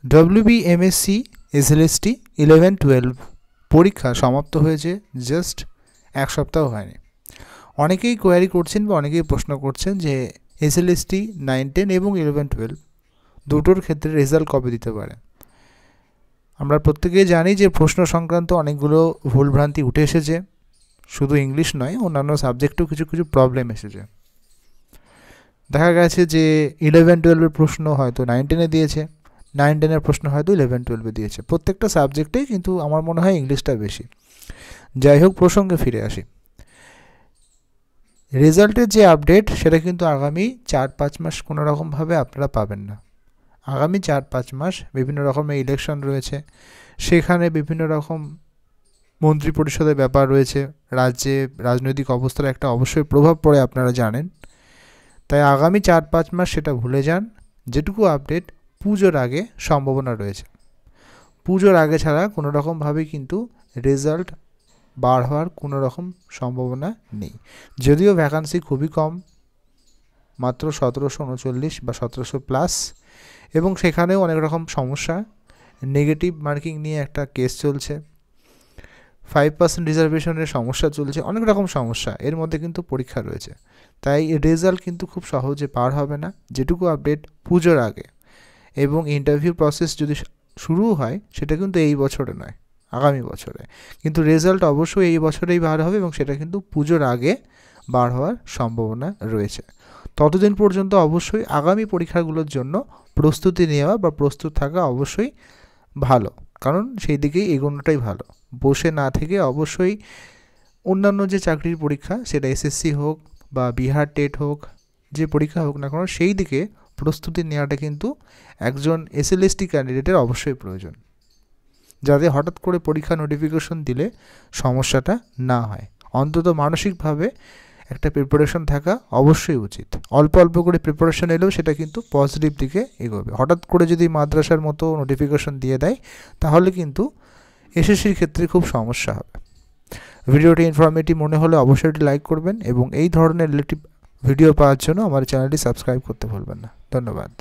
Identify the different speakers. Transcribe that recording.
Speaker 1: WBMSc SLST 11-12 পরীক্ষা সমাপ্ত হয়েছে জাস্ট এক সপ্তাহ হয়নি। অনেকেই কোয়ারি করছেন বা অনেকেই প্রশ্ন করছেন যে SLST 9-10 এবং 11-12 দুটোর ক্ষেত্রে রেজাল্ট কবে দিতে পারে। আমরা প্রত্যেকেই জানি যে প্রশ্ন সংক্রান্ত অনেকগুলো ভুলভ্রান্তি উঠে এসেছে, শুধু ইংলিশ নয় অন্যান্য সাবজেক্টেও কিছু কিছু প্রবলেম এসেছে। দেখা গেছে যে 11-12 প্রশ্ন হয়তো 9-10 দিয়েছে, 9-10 প্রশ্ন হয়তো 11-12 দিয়েছে, প্রত্যেকটা সাবজেক্টেই কিন্তু আমার মনে হয় ইংলিশটা বেশি। যাই হোক, প্রসঙ্গে ফিরে আসি। রেজাল্টের যে আপডেট সেটা কিন্তু আগামী 4-5 মাস কোনো রকমভাবে আপনারা পাবেন না। আগামী 4-5 মাস বিভিন্ন রকমের ইলেকশন রয়েছে, সেখানে বিভিন্ন রকম মন্ত্রী পরিষদের ব্যাপার রয়েছে, রাজ্যে রাজনৈতিক অবস্থার একটা অবশ্যই প্রভাব পড়ে, আপনারা জানেন। তাই আগামী 4-5 মাস সেটা ভুলে যান। যেটুকু আপডেট পুজোর আগে সম্ভাবনা রয়েছে, পুজোর আগে ছাড়া কোনো রকমভাবেই কিন্তু রেজাল্ট বার হওয়ার কোনো রকম সম্ভাবনা নেই। যদিও ভ্যাকান্সি খুবই কম, মাত্র 1739 বা 1700+, এবং সেখানেও অনেক রকম সমস্যা। নেগেটিভ মার্কিং নিয়ে একটা কেস চলছে, 5% রিজার্ভেশনের সমস্যা চলছে, অনেক রকম সমস্যা এর মধ্যে কিন্তু পরীক্ষা রয়েছে। তাই রেজাল্ট কিন্তু খুব সহজে পার হবে না, যেটুকু আপডেট পুজোর আগে। এবং ইন্টারভিউ প্রসেস যদি শুরু হয় সেটা কিন্তু এই বছরে নয়, আগামী বছরে। কিন্তু রেজাল্ট অবশ্যই এই বছরেই বার হবে এবং সেটা কিন্তু পুজোর আগে বার হওয়ার সম্ভাবনা রয়েছে। ততদিন পর্যন্ত অবশ্যই আগামী পরীক্ষাগুলোর জন্য প্রস্তুতি নেওয়া বা প্রস্তুত থাকা অবশ্যই ভালো, কারণ সেই দিকেই এগোনোটাই ভালো। বসে না থেকে অবশ্যই অন্যান্য যে চাকরির পরীক্ষা, সেটা SSC হোক বা বিহার টেট হোক, যে পরীক্ষা হোক না কেন, সেই দিকে প্রস্তুতি নেওয়াটা কিন্তু একজন SLST ক্যান্ডিডেটের অবশ্যই প্রয়োজন, যাতে হঠাৎ করে পরীক্ষা নোটিফিকেশন দিলে সমস্যাটা না হয়। অন্তত মানসিকভাবে একটা প্রিপারেশন থাকা অবশ্যই উচিত। অল্প অল্প করে প্রিপারেশন এলেও সেটা কিন্তু পজিটিভ দিকে এগোবে। হঠাৎ করে যদি মাদ্রাসার মতো নোটিফিকেশন দিয়ে দেয় তাহলে কিন্তু SSCর ক্ষেত্রে খুব সমস্যা হবে। ভিডিওটি ইনফরমেটিভ মনে হলে অবশ্যই লাইক করবেন এবং এই ধরনের রিলেটিভ ভিডিও পাওয়ার জন্য আমার চ্যানেলটি সাবস্ক্রাইব করতে ভুলবেন না। ধন্যবাদ।